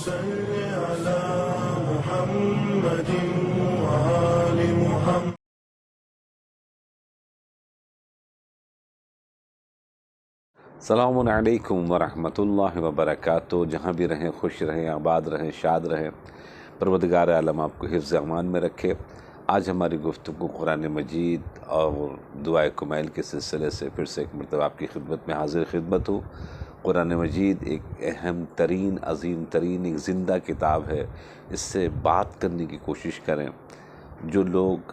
صل على محمد وآل محمد. السلام علیکم ورحمۃ اللہ وبرکاتہ. جہاں بھی رہیں خوش رہیں، آباد رہیں، شاد رہیں. پروردگار عالم آپ کو حفظ امان میں رکھے. آج ہماری گفتگو قرآن مجید اور دعائے کمیل کے سلسلے سے پھر سے ایک مرتبہ آپ کی خدمت میں حاضر خدمت ہوں. قرآن مجید ایک اہم ترین، عظیم ترین، ایک زندہ کتاب ہے. اس سے بات کرنے کی کوشش کریں. جو لوگ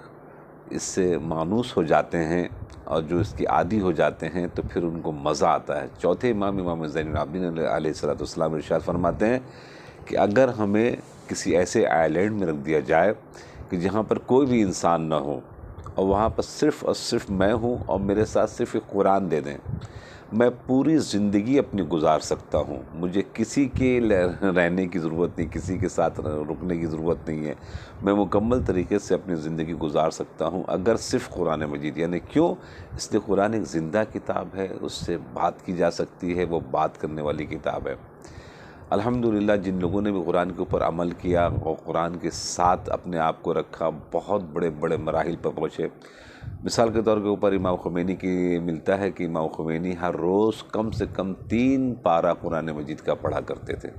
اس سے مانوس ہو جاتے ہیں اور جو اس کی عادی ہو جاتے ہیں تو پھر ان کو مزہ آتا ہے. چوتھے امام زین العابدین علیہ السلام ارشاد فرماتے ہیں کہ اگر ہمیں کسی ایسے آئی لینڈ میں رکھ دیا جائے کہ جہاں پر کوئی بھی انسان نہ ہو اور وہاں پر صرف اور صرف میں ہوں اور میرے ساتھ صرف ایک قرآن دے دیں، میں پوری زندگی اپنی گزار سکتا ہوں. مجھے کسی کے رہنے کی ضرورت نہیں، کسی کے ساتھ رکنے کی ضرورت نہیں ہے. میں مکمل طریقے سے اپنی زندگی گزار سکتا ہوں اگر صرف قرآن مجید. یعنی کیوں؟ اس لیے قرآن ایک زندہ کتاب ہے، اس سے بات کی جا سکتی ہے، وہ بات کرنے والی کتاب ہے. الحمدللہ جن لوگوں نے بھی قرآن کے اوپر عمل کیا اور قرآن کے ساتھ اپنے آپ کو رکھا، بہت بڑے بڑے مراحل پر پہنچے. مثال کے طور کے اوپر امام خمینی کی ملتا ہے کہ امام خمینی ہر روز کم سے کم 3 پارہ قرآن مجید کا پڑھا کرتے تھے.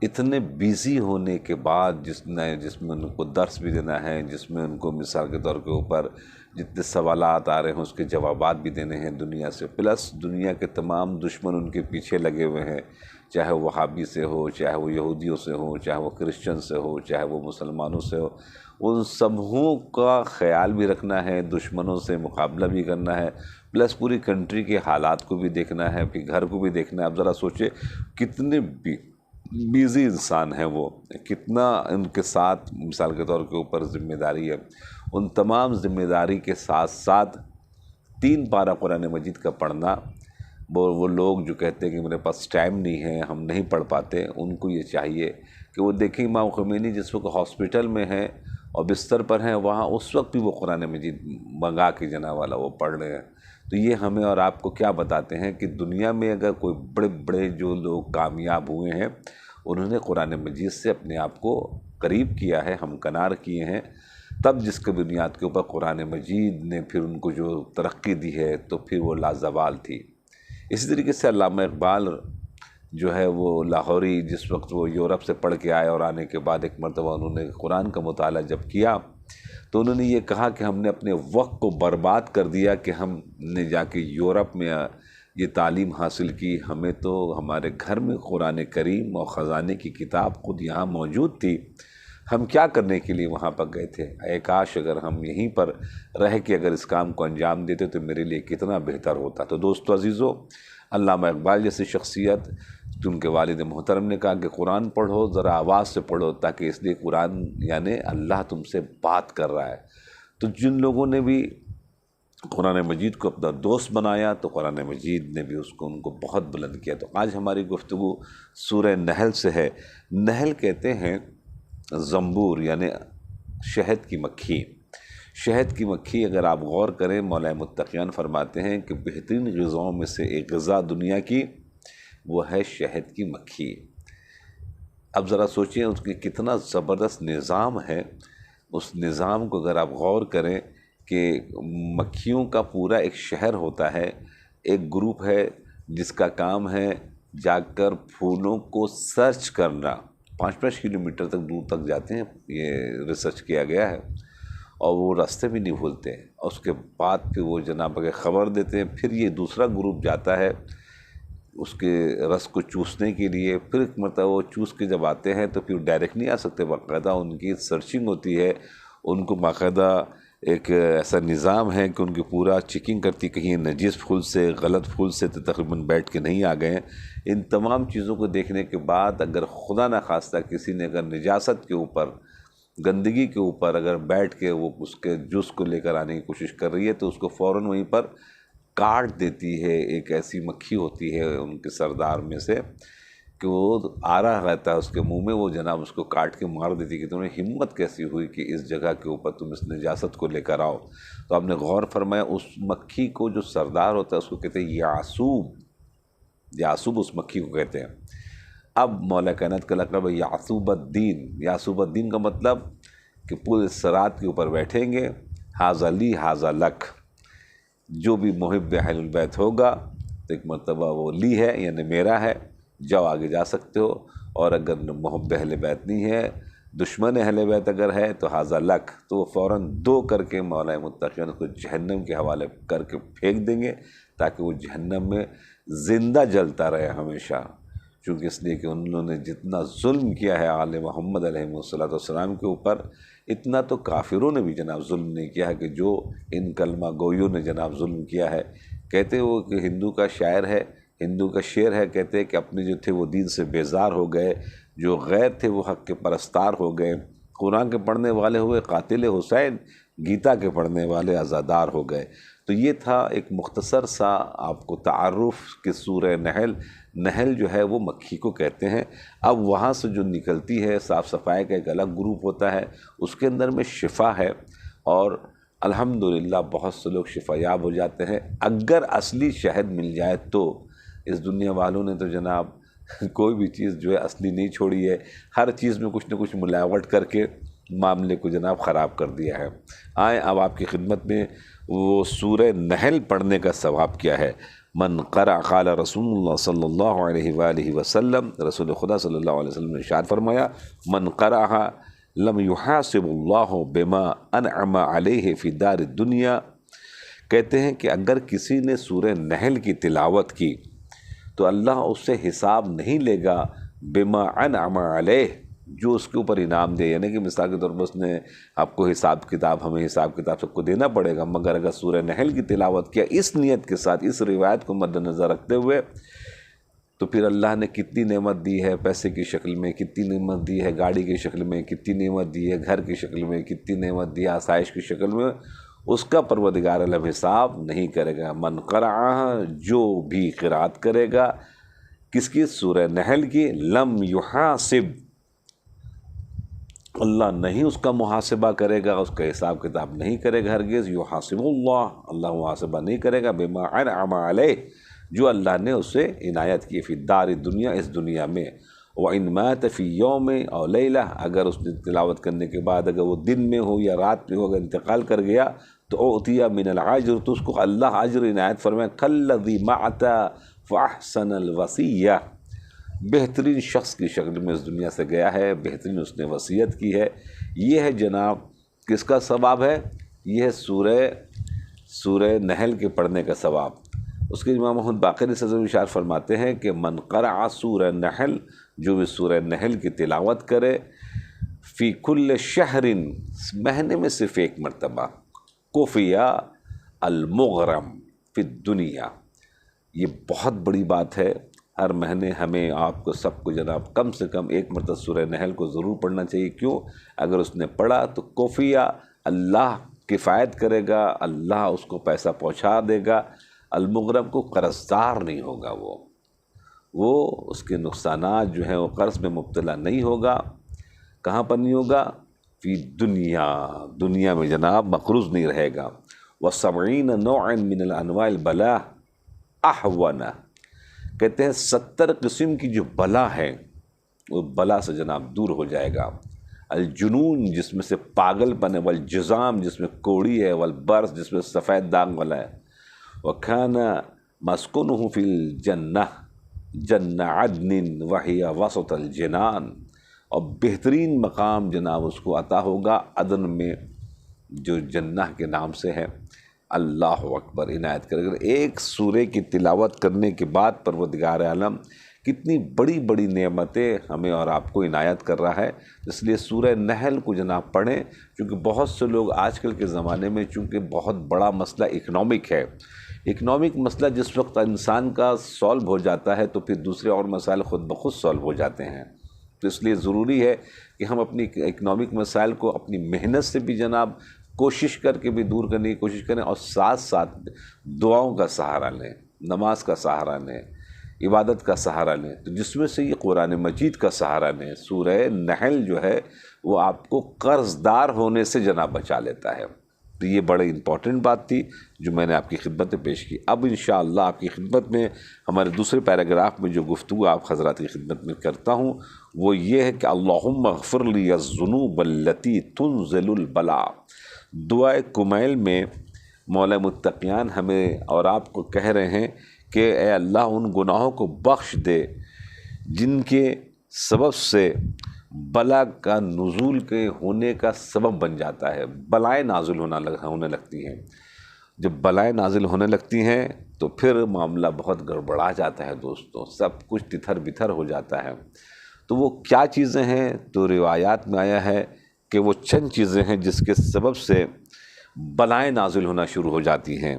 اتنے بیزی ہونے کے بعد جس میں ان کو درس بھی دینا ہے، جس میں ان کو مثال کے طور کے اوپر جتنے سوالات آ رہے ہیں اس کے جوابات بھی دینے ہیں دنیا سے، پلس دنیا کے تمام دشمن ان کے پیچھے لگے ہوئے ہیں، چاہے وہ وہابی سے ہو، چاہے وہ یہودیوں سے ہو، چاہے وہ کرسچن سے ہو، چاہے وہ مسلمانوں سے ہو. ان سبوں کا خیال بھی رکھنا ہے، دشمنوں سے مقابلہ بھی کرنا ہے، پلس پوری کنٹری کے حالات کو بھی دیکھنا ہے، پھر گھر کو بھی دیکھنا ہے. اب ذرا سوچے کتنے بیزی انسان ہیں وہ، کتنا ان کے ساتھ مثال کے طور کے اوپر ذمہ داری ہے. ان تمام ذمہ داری کے ساتھ ساتھ 3 پارہ قرآن مجید کا پڑھنا، وہ لوگ جو کہتے ہیں کہ میرے پاس ٹائم نہیں ہے، ہم نہیں پڑھ پاتے، ان کو یہ چاہیے کہ وہ دیکھیں امام خمینی جس وقت ہاسپٹل میں ہیں اور بستر پر ہیں، وہاں اس وقت بھی وہ قرآن مجید منگا کے جنا والا وہ پڑھ رہے ہیں. تو یہ ہمیں اور آپ کو کیا بتاتے ہیں کہ دنیا میں اگر کوئی بڑے بڑے جو لوگ کامیاب ہوئے ہیں انہوں نے قرآن مجید سے اپنے آپ کو قریب کیا ہے، ہمکنار کیے ہیں. تب جس کے بنیاد کے اوپر قرآن مجید نے پھر ان کو جو ترقی دی ہے تو پھر وہ لازوال تھی. اسی طریقے سے علامہ اقبال جو ہے وہ لاہوری جس وقت وہ یورپ سے پڑھ کے آئے اور آنے کے بعد ایک مرتبہ انہوں نے قرآن کا مطالعہ جب کیا تو انہوں نے یہ کہا کہ ہم نے اپنے وقت کو برباد کر دیا کہ ہم نے جا کے یورپ میں یہ تعلیم حاصل کی. ہمیں تو ہمارے گھر میں قرآن کریم اور خزانے کی کتاب خود یہاں موجود تھی، ہم کیا کرنے کے لیے وہاں پر گئے تھے؟ اے کاش اگر ہم یہیں پر رہ کے اگر اس کام کو انجام دیتے تو میرے لیے کتنا بہتر ہوتا. تو دوستو عزیزو، علامہ اقبال جیسی شخصیت، ان کے والد محترم نے کہا کہ قرآن پڑھو، ذرا آواز سے پڑھو، تاکہ اس لیے قرآن یعنی اللہ تم سے بات کر رہا ہے. تو جن لوگوں نے بھی قرآن مجید کو اپنا دوست بنایا تو قرآن مجید نے بھی ان کو بہت بلند کیا. تو آج ہماری گفتگو سورہ نحل سے ہے. نحل کہتے ہیں زنبور یعنی شہد کی مکھی. شہد کی مکھی اگر آپ غور کریں، مولا متقیان فرماتے ہیں کہ بہترین غذاؤں میں سے ایک غذا دنیا کی وہ ہے شہد کی مکھی. اب ذرا سوچیں اس کی کتنا زبردست نظام ہے. اس نظام کو اگر آپ غور کریں کہ مکھیوں کا پورا ایک شہر ہوتا ہے، ایک گروپ ہے جس کا کام ہے جا کر پھولوں کو سرچ کرنا. 5 کلومیٹر تک دور تک جاتے ہیں، یہ ریسرچ کیا گیا ہے، اور وہ راستے بھی نہیں بھولتے. اور اس کے بعد پھر وہ جناب کے خبر دیتے ہیں. پھر یہ دوسرا گروپ جاتا ہے اس کے رس کو چوسنے کے لیے. پھر ایک مرتبہ وہ چوس کے جب آتے ہیں تو پھر ڈائریکٹ نہیں آ سکتے، باقاعدہ ان کی سرچنگ ہوتی ہے. ان کو باقاعدہ ایک ایسا نظام ہے کہ ان کی پورا چیکنگ کرتی، کہیں نجس پھول سے، غلط پھول سے تو تقریباً بیٹھ کے نہیں آ گئے. ان تمام چیزوں کو دیکھنے کے بعد اگر خدا نخواستہ کسی نے اگر نجاست کے اوپر، گندگی کے اوپر اگر بیٹھ کے وہ اس کے جز کو لے کر آنے کی کوشش کر رہی ہے تو اس کو فوراً وہیں پر کاٹ دیتی ہے. ایک ایسی مکھی ہوتی ہے ان کے سردار میں سے کہ وہ آ رہا رہتا ہے اس کے منہ میں، وہ جناب اس کو کاٹ کے مار دیتی کہ تمہیں ہمت کیسی ہوئی کہ اس جگہ کے اوپر تم اس نجاست کو لے کر آؤ. تو آپ نے غور فرمایا اس مکھی کو جو سردار ہوتا ہے اس کو کہتے ہیں یعصوب. یعصوب اس مکھی کو کہتے ہیں. اب مولا کائنات کا لقب ہے یعصوب الدین۔ یعصوب الدین کا مطلب کہ پورے صراط کے اوپر بیٹھیں گے، ھذا لی ھذا لک، جو بھی محب اہل البیت ہوگا تو ایک مرتبہ وہ لی ہے یعنی میرا ہے، جاؤ آگے جا سکتے ہو، اور اگر محب اہل بیت نہیں ہے، دشمن اہل بیت اگر ہے تو ھذا لک، تو وہ فوراً دو کر کے مولا متقین کو جہنم کے حوالے کر کے پھینک دیں گے، تاکہ وہ جہنم میں زندہ جلتا رہے ہمیشہ، چونکہ اس لیے کہ انہوں نے جتنا ظلم کیا ہے آل محمد علیہ السلام کے اوپر، اتنا تو کافروں نے بھی جناب ظلم نہیں کیا ہے کہ جو ان کلمہ گویوں نے جناب ظلم کیا ہے۔ کہتے وہ کہ ہندو کا شاعر ہے، ہندو کا شعر ہے، کہتے ہیں کہ اپنے جو تھے وہ دین سے بیزار ہو گئے، جو غیر تھے وہ حق کے پرستار ہو گئے، قرآن کے پڑھنے والے ہوئے قاتل حسین، گیتا کے پڑھنے والے عزادار ہو گئے۔ تو یہ تھا ایک مختصر سا آپ کو تعارف کہ سورہ نحل، نحل جو ہے وہ مکھی کو کہتے ہیں۔ اب وہاں سے جو نکلتی ہے صاف صفائی کا ایک الگ گروپ ہوتا ہے، اس کے اندر میں شفا ہے، اور الحمدللہ بہت سے لوگ شفا یاب ہو جاتے ہیں اگر اصلی شہد مل جائے تو۔ اس دنیا والوں نے تو جناب کوئی بھی چیز جو ہے اصلی نہیں چھوڑی ہے، ہر چیز میں کچھ نہ کچھ ملاوٹ کر کے معاملے کو جناب خراب کر دیا ہے۔ آئیں اب آپ کی خدمت میں وہ سورہ نحل پڑھنے کا ثواب کیا ہے۔ من قرأ، قال رسول اللہ صلی اللہ علیہ وآلہ وسلم، رسول خدا صلی اللہ علیہ وسلم نے ارشاد فرمایا، من قرأ لم يحاسب اللہ بما انعم علیہ فی دار الدنیا، کہتے ہیں کہ اگر کسی نے سورہ نحل کی تلاوت کی تو اللہ اس سے حساب نہیں لے گا بما انعم علیہ، جو اس کے اوپر انعام دے، یعنی کہ مثال کے طور پر اس نے آپ کو حساب کتاب، ہمیں حساب کتاب سب کو دینا پڑے گا، مگر اگر سورہ نحل کی تلاوت کیا اس نیت کے ساتھ، اس روایت کو مد نظر رکھتے ہوئے، تو پھر اللہ نے کتنی نعمت دی ہے، پیسے کی شکل میں کتنی نعمت دی ہے، گاڑی کی شکل میں کتنی نعمت دی ہے، گھر کی شکل میں کتنی نعمت دی ہے، آسائش کی شکل میں، اس کا پروردگار عالم حساب نہیں کرے گا۔ من قرأ، جو بھی قرات کرے گا، کس کی؟ سورہ نحل کی، لم یحاسب، اللہ نہیں اس کا محاسبہ کرے گا، اس کا حساب کتاب نہیں کرے گا ہرگز، یحاسب اللہ محاسبہ نہیں کرے گا بما انعم علیہ، جو اللہ نے اسے عنایت کی، فی دار دنیا، اس دنیا میں، وَإِن مَاتَ فِي يَوْمٍ أَوْ لَيْلَةٍ، اگر اس نے تلاوت کرنے کے بعد اگر وہ دن میں ہو یا رات میں ہو، اگر انتقال کر گیا تو اُعْطِیَ مِنَ الْأَجْرِ، تو اس کو اللہ اجر عنایت فرمائے، كَالَّذِي مَعْتَ فَأَحْسَنَ الْوَصِيَّةَ، بہترین شخص کی شکل میں اس دنیا سے گیا ہے، بہترین اس نے وصیت کی ہے۔ یہ ہے جناب کس کا ثواب ہے؟ یہ ہے سورہ نحل کے پڑھنے کا ثواب۔ اس کے امام محمد باقر سے ارشاد فرماتے ہیں کہ من قرأ سورہ نحل، جو بھی سورہ نحل کی تلاوت کرے، فی کل شہر، مہینے میں صرف ایک مرتبہ، کفیہ المغرم فی الدنیا، یہ بہت بڑی بات ہے۔ ہر مہینے ہمیں آپ کو سب کو جناب کم سے کم ایک مرتبہ سورہ نحل کو ضرور پڑھنا چاہیے۔ کیوں؟ اگر اس نے پڑھا تو کفیہ، اللہ کفایت کرے گا، اللہ اس کو پیسہ پہنچا دے گا، المغرم کو قرضدار نہیں ہوگا، وہ اس کے نقصانات جو ہیں وہ قرض میں مبتلا نہیں ہوگا۔ کہاں پر نہیں ہوگا؟ فی دنیا میں جناب مقروض نہیں رہے گا۔ وَسَبْعِينَ نَوْعًا مِّنَ الْأَنْوَاعِ الْبَلَاءِ أَحْوَنَ، کہتے ہیں 70 قسم کی جو بلا ہے وہ بلا سے جناب دور ہو جائے گا۔ الجنون، جس میں سے پاگل پن ہے، والجزام، جس میں کوڑی ہے، والبرص، جس میں سفید داغ والا ہے، وَكَانَ مَسْكُنُهُ فِي الْجَنَّةِ جَنَّةُ عَدْنٍ وَهِيَ وَسَطَ الْجِنَانِ، اور بہترین مقام جناب اس کو عطا ہوگا عدن میں، جو جنہ کے نام سے ہے۔ اللہ اکبر، عنایت کرے گا۔ ایک سورے کی تلاوت کرنے کے بعد پروردگار عالم کتنی بڑی بڑی نعمتیں ہمیں اور آپ کو عنایت کر رہا ہے۔ اس لیے سورہ نحل کو جناب پڑھیں، چونکہ بہت سے لوگ آج کل کے زمانے میں، چونکہ بہت بڑا مسئلہ اکنامک ہے، اکنامک مسئلہ جس وقت انسان کا سالو ہو جاتا ہے تو پھر دوسرے اور مسائل خود بخود سالو ہو جاتے ہیں۔ تو اس لیے ضروری ہے کہ ہم اپنی اکنامک مسائل کو اپنی محنت سے بھی جناب کوشش کر کے بھی دور کرنے کی کوشش کریں، اور ساتھ ساتھ دعاؤں کا سہارا لیں، نماز کا سہارا لیں، عبادت کا سہارا لیں، تو جس میں سے یہ قرآن مجید کا سہارا لیں۔ سورہ نحل جو ہے وہ آپ کو قرض دار ہونے سے جناب بچا لیتا ہے۔ تو یہ بڑے امپورٹنٹ بات تھی جو میں نے آپ کی خدمت میں پیش کی۔ اب انشاءاللہ آپ کی خدمت میں ہمارے دوسرے پیراگراف میں جو گفتگو آپ حضرات کی خدمت میں کرتا ہوں وہ یہ ہے کہ اللہم اغفر لی الذنوب التی تنزل البلاء۔ دعائے کمیل میں مولا متقیان ہمیں اور آپ کو کہہ رہے ہیں کہ اے اللہ ان گناہوں کو بخش دے جن کے سبب سے بلا کا نزول کے ہونے کا سبب بن جاتا ہے، بلائیں نازل ہونے لگتی ہیں۔ جب بلائیں نازل ہونے لگتی ہیں تو پھر معاملہ بہت گڑبڑا جاتا ہے دوستوں، سب کچھ تتھر بتھر ہو جاتا ہے۔ تو وہ کیا چیزیں ہیں؟ تو روایات میں آیا ہے کہ وہ چند چیزیں ہیں جس کے سبب سے بلائیں نازل ہونا شروع ہو جاتی ہیں،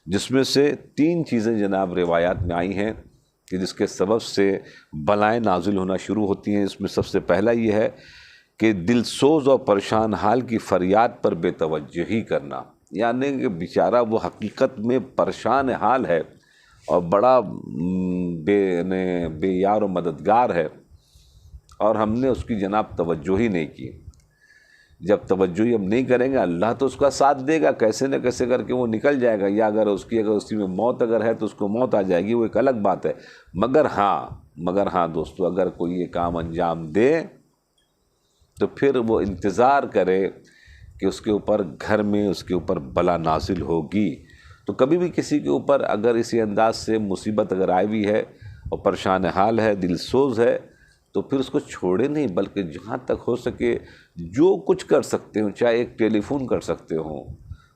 جس میں سے 3 چیزیں جناب روایات میں آئی ہیں کہ جس کے سبب سے بلائیں نازل ہونا شروع ہوتی ہیں۔ اس میں سب سے پہلا یہ ہے کہ دل سوز اور پریشان حال کی فریاد پر بے توجہی کرنا، یعنی کہ بیچارہ وہ حقیقت میں پریشان حال ہے اور بڑا بے یار و مددگار ہے اور ہم نے اس کی جناب توجہ ہی نہیں کی۔ جب توجہ ہی ہم نہیں کریں گے اللہ تو اس کا ساتھ دے گا، کیسے نہ کیسے کر کے وہ نکل جائے گا، یا اگر اسی میں موت اگر ہے تو اس کو موت آ جائے گی، وہ ایک الگ بات ہے۔ مگر ہاں دوستو، اگر کوئی یہ کام انجام دے تو پھر وہ انتظار کرے کہ اس کے اوپر گھر میں اس کے اوپر بلا نازل ہوگی۔ تو کبھی بھی کسی کے اوپر اگر اسی انداز سے مصیبت اگر آئی ہوئی ہے اور پریشان حال ہے، دل سوز ہے، تو پھر اس کو چھوڑے نہیں، بلکہ جہاں تک ہو سکے جو کچھ کر سکتے ہوں، چاہے ایک ٹیلی فون کر سکتے ہوں،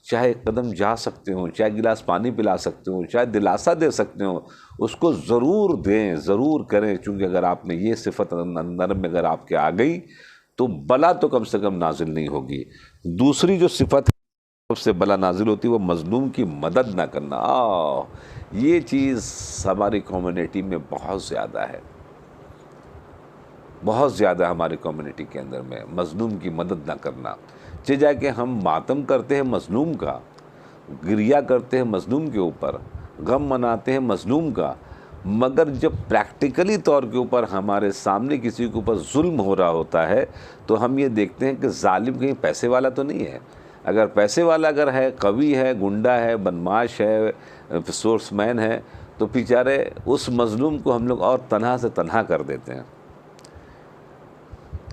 چاہے ایک قدم جا سکتے ہوں، چاہے گلاس پانی پلا سکتے ہوں، چاہے دلاسا دے سکتے ہوں، اس کو ضرور دیں، ضرور کریں، چونکہ اگر آپ نے یہ صفت اندر میں اگر آپ کے آ گئی تو بلا تو کم سے کم نازل نہیں ہوگی۔ دوسری جو صفت ہے اس سے بلا نازل ہوتی ہے وہ مظلوم کی مدد نہ کرنا۔ یہ چیز ہماری کمیونٹی میں بہت زیادہ ہے، بہت زیادہ ہماری کمیونٹی کے اندر میں مظلوم کی مدد نہ کرنا۔ چہ جائے کہ ہم ماتم کرتے ہیں مظلوم کا، گریہ کرتے ہیں مظلوم کے اوپر، غم مناتے ہیں مظلوم کا، مگر جب پریکٹیکلی طور کے اوپر ہمارے سامنے کسی کے اوپر ظلم ہو رہا ہوتا ہے تو ہم یہ دیکھتے ہیں کہ ظالم کہیں پیسے والا تو نہیں ہے۔ اگر پیسے والا اگر ہے، قوی ہے، گنڈا ہے، بدمعاش ہے، سورس مین ہے، تو بیچارے اس مظلوم کو ہم لوگ اور تنہا سے تنہا کر دیتے ہیں۔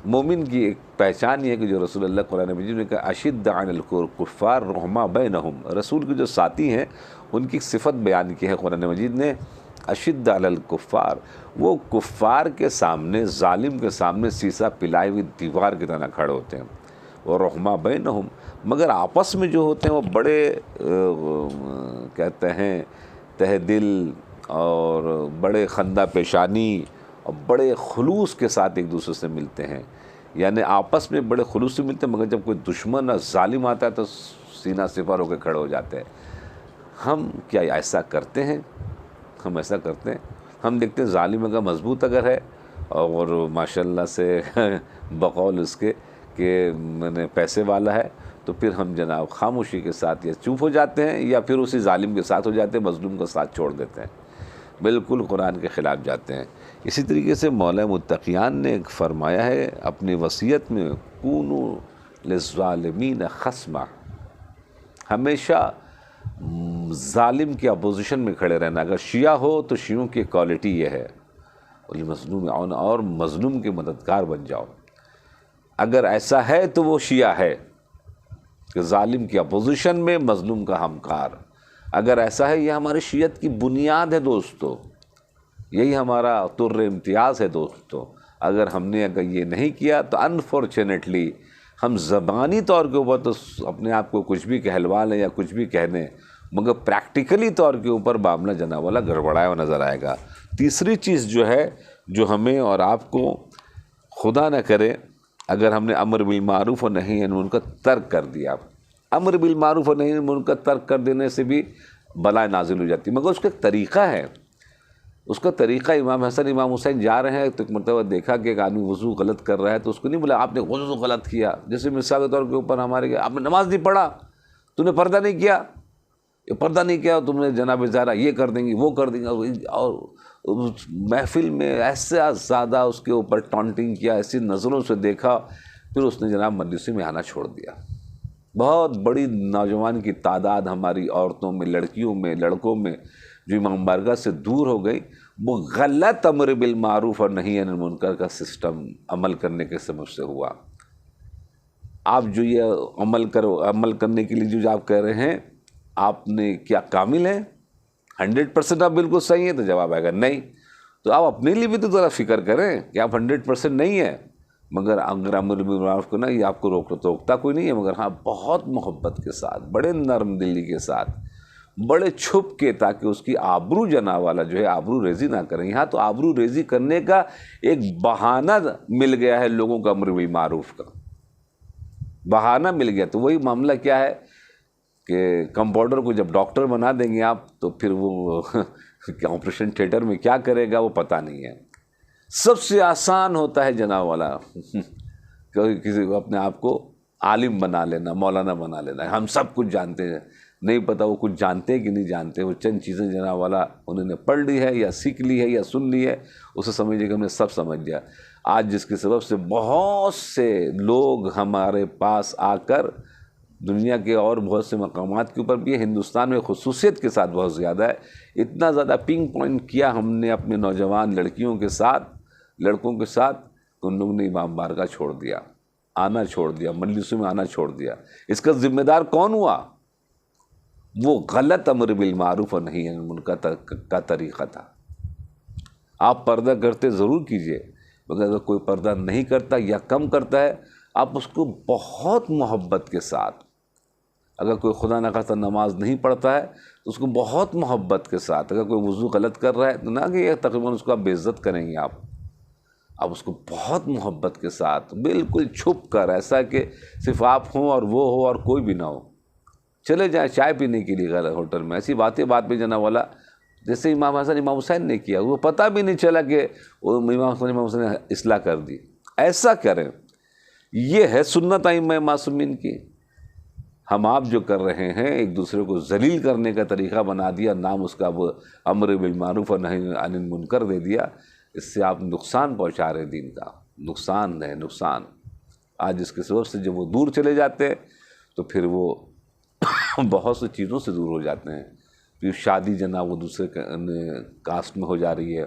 مومن کی ایک پہچان یہ ہے کہ جو رسول اللہ قرآن مجید نے کہا اشد علی الکفار رحماء بینہم، رسول کے جو ساتھی ہیں ان کی صفت بیان کی ہے قرآن مجید نے، اشد علی الکفار، وہ کفار کے سامنے، ظالم کے سامنے سیسا پلائی ہوئی دیوار کی طرح کھڑے ہوتے ہیں، وہ رحماء بینہم، مگر آپس میں جو ہوتے ہیں وہ بڑے کہتے ہیں تہ دل اور بڑے خندہ پیشانی اور بڑے خلوص کے ساتھ ایک دوسرے سے ملتے ہیں، یعنی آپس میں بڑے خلوص سے ملتے ہیں، مگر جب کوئی دشمن اور ظالم آتا ہے تو سینہ سپر ہو کے کھڑے ہو جاتے ہیں۔ ہم کیا ایسا کرتے ہیں؟ ہم ایسا کرتے ہیں؟ ہم دیکھتے ہیں ظالم اگر مضبوط اگر ہے اور ماشاءاللہ سے بقول اس کے کہ میں نے پیسے والا ہے، تو پھر ہم جناب خاموشی کے ساتھ یا چپ ہو جاتے ہیں یا پھر اسی ظالم کے ساتھ ہو جاتے ہیں، مظلوم کا ساتھ چھوڑ دیتے ہیں، بالکل قرآن کے خلاف جاتے ہیں۔ اسی طریقے سے مولا متقیان نے فرمایا ہے اپنی وصیت میں کونو للظالمین خصما، ہمیشہ ظالم کے اپوزیشن میں کھڑے رہنا۔ اگر شیعہ ہو تو شیعوں کی کوالٹی یہ ہے، مظلوم اور مظلوم کے مددگار بن جاؤ۔ اگر ایسا ہے تو وہ شیعہ ہے کہ ظالم کی اپوزیشن میں مظلوم کا ہمکار، اگر ایسا ہے یہ ہماری شیعت کی بنیاد ہے دوستو، یہی ہمارا طر امتیاز ہے دوستو۔ اگر ہم نے یہ نہیں کیا تو انفارچونیٹلی ہم زبانی طور کے اوپر تو اپنے آپ کو کچھ بھی کہلوا لیں یا کچھ بھی کہنے، مگر پریکٹیکلی طور کے اوپر معاملہ جناب والا گڑبڑایا ہوا نظر آئے گا۔ تیسری چیز جو ہے جو ہمیں اور آپ کو خدا نہ کرے اگر ہم نے امر بالمعروف و نہی عن المنکر ترک کر دیا، امر بالمعروف و نہی عن المنکر ترک کر دینے سے بھی بلائیں نازل ہو جاتی، مگر اس کا ایک طریقہ ہے، اس کا طریقہ۔ امام حسن امام حسین جا رہے ہیں تو ایک مرتبہ دیکھا کہ ایک آدمی وضو غلط کر رہا ہے، تو اس کو نہیں بولا آپ نے وضو غلط کیا، جیسے مثال کے طور کے اوپر ہمارے آپ نے نماز نہیں پڑھا، تم نے پردہ نہیں کیا، یہ پردہ نہیں کیا، تم نے جناب زہرا یہ کر دیں گی وہ کر دیں گے، اور محفل میں ایسے زیادہ اس کے اوپر ٹانٹنگ کیا، ایسی نظروں سے دیکھا، پھر اس نے جناب مجلس میں آنا چھوڑ دیا۔ بہت بڑی نوجوان کی تعداد ہماری عورتوں میں، لڑکیوں میں، لڑکوں میں جو امام بارگاہ سے دور ہو گئی، وہ غلط امر بالمعروف اور نہی عن المنکر کا سسٹم عمل کرنے کے سبب سے ہوا۔ آپ جو یہ عمل کرنے کے لیے جو آپ کہہ رہے ہیں، آپ نے کیا کامل ہیں؟ 100% آپ بالکل صحیح ہیں؟ تو جواب آئے گا نہیں۔ تو آپ اپنے لیے بھی تو ذرا فکر کریں کہ آپ 100% نہیں ہیں، مگر اگر امر بالمعروف کو نا، یہ آپ کو روکتا کوئی نہیں ہے، مگر ہاں بہت محبت کے ساتھ، بڑے نرم دلی کے ساتھ، بڑے چھپ کے، تاکہ اس کی آبرو جنا والا جو ہے آبرو ریزی نہ کریں۔ یہاں تو آبرو ریزی کرنے کا ایک بہانہ مل گیا ہے لوگوں کا، امر بالمعروف کا بہانہ مل گیا۔ تو وہی معاملہ کیا ہے کہ کمپاؤنڈر کو جب ڈاکٹر بنا دیں گے آپ، تو پھر وہ آپریشن تھیٹر میں کیا کرے گا وہ پتہ نہیں ہے۔ سب سے آسان ہوتا ہے جناب والا کسی کو اپنے آپ کو عالم بنا لینا، مولانا بنا لینا، ہم سب کچھ جانتے ہیں۔ نہیں پتہ وہ کچھ جانتے ہیں کہ نہیں جانتے، وہ چند چیزیں جناب والا انہوں نے پڑھ لی ہے یا سیکھ لی ہے یا سن لی ہے، اسے سمجھے کہ ہم نے سب سمجھ لیا۔ آج جس کے سبب سے بہت سے لوگ ہمارے پاس آ کر دنیا کے اور بہت سے مقامات کے اوپر بھی، ہندوستان میں خصوصیت کے ساتھ بہت زیادہ ہے، اتنا زیادہ پنگ پوائنٹ کیا ہم نے اپنے نوجوان لڑکیوں کے ساتھ، لڑکوں کے ساتھ، ان لوگوں نے امام بارگاہ چھوڑ دیا، آنا چھوڑ دیا، مجلسوں میں آنا چھوڑ دیا۔ اس کا ذمہ دار کون ہوا؟ وہ غلط امر بالمعروف اور نہی عن المنکر کا طریقہ تھا۔ آپ پردہ کرتے ضرور کیجئے، مگر اگر کوئی پردہ نہیں کرتا یا کم کرتا ہے، آپ اس کو بہت محبت کے ساتھ، اگر کوئی خدا نہ خواستہ نماز نہیں پڑھتا ہے تو اس کو بہت محبت کے ساتھ، اگر کوئی وضو غلط کر رہا ہے تو نہ کہ یہ تقریباً اس کو آپ بے عزت کریں گے، آپ اس کو بہت محبت کے ساتھ، بالکل چھپ کر، ایسا کہ صرف آپ ہوں اور وہ ہو اور کوئی بھی نہ ہو، چلے جائیں چائے پینے کے لیے غیر ہوٹل میں، ایسی باتیں بات میں جناب والا، جیسے امام حسن امام حسین نے کیا، وہ پتہ بھی نہیں چلا کہ امام حسن نے اصلاح کر دی۔ ایسا کریں، یہ ہے سنت ائمہ معصومین کی۔ ہم آپ جو کر رہے ہیں، ایک دوسرے کو ذلیل کرنے کا طریقہ بنا دیا، نام اس کا وہ امر بالمعروف اور نہی عن المنکر دے دیا، اس سے آپ نقصان پہنچا رہے ہیں دین کا، نقصان ہے نقصان۔ آج اس کے سبب سے جب وہ دور چلے جاتے ہیں تو پھر وہ بہت سی چیزوں سے دور ہو جاتے ہیں، پھر شادی جناب وہ دوسرے کاسٹ میں ہو جا رہی ہے،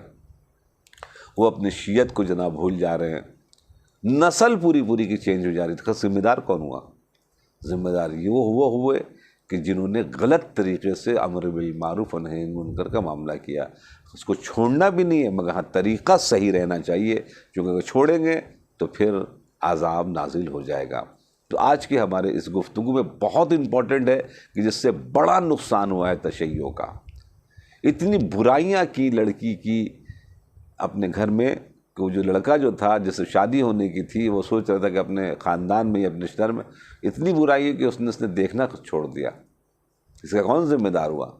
وہ اپنے شیعت کو جناب بھول جا رہے ہیں، نسل پوری کی چینج ہو جا رہی ہے۔ ذمہ دار کون ہوا؟ ذمہ دار یہ وہ ہوئے کہ جنہوں نے غلط طریقے سے امر بالمعروف اور نہی عن المنکر کا معاملہ کیا۔ اس کو چھوڑنا بھی نہیں ہے، مگر ہاں طریقہ صحیح رہنا چاہیے، کیونکہ اگر چھوڑیں گے تو پھر عذاب نازل ہو جائے گا۔ تو آج کے ہمارے اس گفتگو میں بہت امپورٹنٹ ہے کہ جس سے بڑا نقصان ہوا ہے تشیع کا، اتنی برائیاں کی لڑکی کی اپنے گھر میں، کہ وہ جو لڑکا جو تھا جس سے شادی ہونے کی تھی، وہ سوچ رہا تھا کہ اپنے خاندان میں یا اپنے شہر میں اتنی برائی ہے کہ اس نے دیکھنا چھوڑ دیا۔ اس کا کون ذمہ دار ہوا؟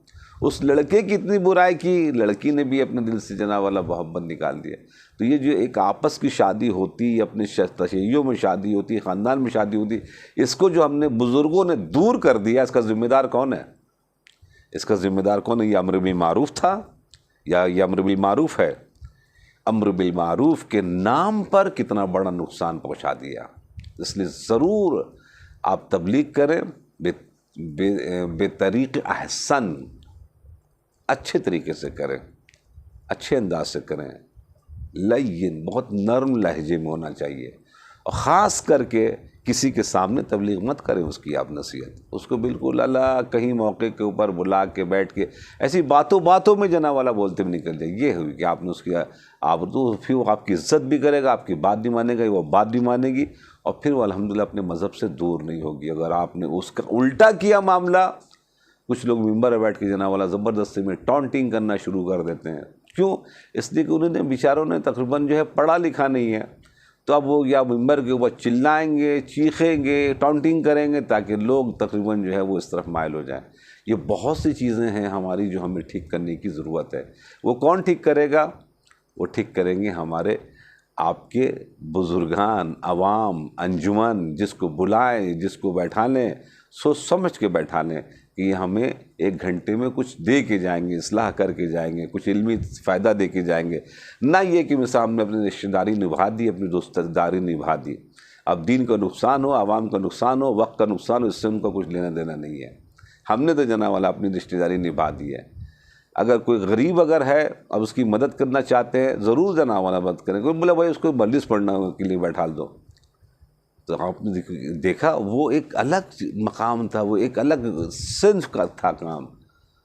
اس لڑکے کی اتنی برائی کی، لڑکی نے بھی اپنے دل سے جناب والا محبت نکال دیا۔ تو یہ جو ایک آپس کی شادی ہوتی، اپنے تشیعوں میں شادی ہوتی، خاندان میں شادی ہوتی، اس کو جو ہم نے بزرگوں نے دور کر دیا، اس کا ذمہ دار کون ہے؟ اس کا ذمہ دار کون ہے؟ یہ امر بالمعروف تھا یا یہ امر بالمعروف ہے؟ امر بالمعروف کے نام پر کتنا بڑا نقصان پہنچا دیا۔ اس لیے ضرور آپ تبلیغ کریں، بے طریق احسن، اچھے طریقے سے کریں، اچھے انداز سے کریں، لین، بہت نرم لہجے میں ہونا چاہیے، اور خاص کر کے کسی کے سامنے تبلیغ مت کریں اس کی آپ نصیحت، اس کو بالکل اللہ کہیں موقع کے اوپر بلا کے بیٹھ کے ایسی باتوں میں جناب والا بولتے بھی نکل جائے، یہ ہوئی کہ آپ نے اس کی آپ تو پھر وہ آپ کی عزت بھی کرے گا، آپ کی بات بھی مانے گا، وہ بات بھی مانے گی، اور پھر وہ الحمدللہ اپنے مذہب سے دور نہیں ہوگی۔ اگر آپ نے اس کا الٹا کیا معاملہ، کچھ لوگ ممبر پر بیٹھ کے جناب والا زبردستی میں ٹانٹنگ کرنا شروع کر دیتے ہیں، کیوں؟ اس لیے کہ انہوں نے بیچاروں نے تقریباً جو ہے پڑھا لکھا نہیں ہے، تو اب وہ یا ممبر کے اوپر چلائیں گے، چیخیں گے، ٹانٹنگ کریں گے، تاکہ لوگ تقریباً جو ہے وہ اس طرف مائل ہو جائیں۔ یہ بہت سی چیزیں ہیں ہماری جو ہمیں ٹھیک کرنے کی ضرورت ہے۔ وہ کون ٹھیک کرے گا؟ وہ ٹھیک کریں گے ہمارے آپ کے بزرگان، عوام، انجمن، جس کو بلائیں، جس کو بیٹھا لیں، سوچ سمجھ کے بیٹھا لیں کہ یہ ہمیں 1 گھنٹے میں کچھ دے کے جائیں گے، اصلاح کر کے جائیں گے، کچھ علمی فائدہ دے کے جائیں گے، نہ یہ کہ میں سامنے اپنی رشتہ داری نبھا دی، اپنی دوست داری نبھا دی۔ اب دین کا نقصان ہو، عوام کا نقصان ہو، وقت کا نقصان ہو، اس سے ان کا کچھ لینا دینا نہیں ہے۔ ہم نے تو جناب والا اپنی رشتہ داری نبھا دی ہے۔ اگر کوئی غریب اگر ہے اب اس کی مدد کرنا چاہتے ہیں، ضرور جناب والا مدد کریں۔ کوئی بولے بھائی اس کو مجلس پڑھنا کے لیے بیٹھا دو، تو آپ نے دیکھا وہ ایک الگ مقام تھا، وہ ایک الگ صنف کا تھا کام۔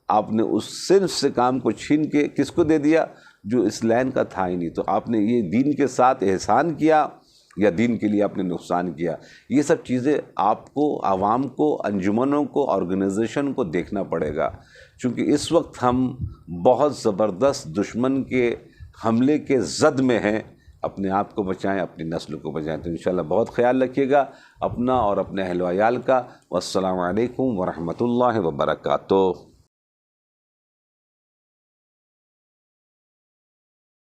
آپ نے اس صنف سے کام کو چھین کے کس کو دے دیا جو اس لائن کا تھا ہی نہیں۔ تو آپ نے یہ دین کے ساتھ احسان کیا یا دین کے لیے آپ نے نقصان کیا؟ یہ سب چیزیں آپ کو، عوام کو، انجمنوں کو، آرگنائزیشن کو دیکھنا پڑے گا، چونکہ اس وقت ہم بہت زبردست دشمن کے حملے کے زد میں ہیں۔ اپنے آپ کو بچائیں، اپنی نسل کو بچائیں۔ تو انشاءاللہ بہت خیال رکھیے گا اپنا اور اپنے اہل و عیال کا۔ والسلام علیکم ورحمۃ اللہ وبرکاتہ۔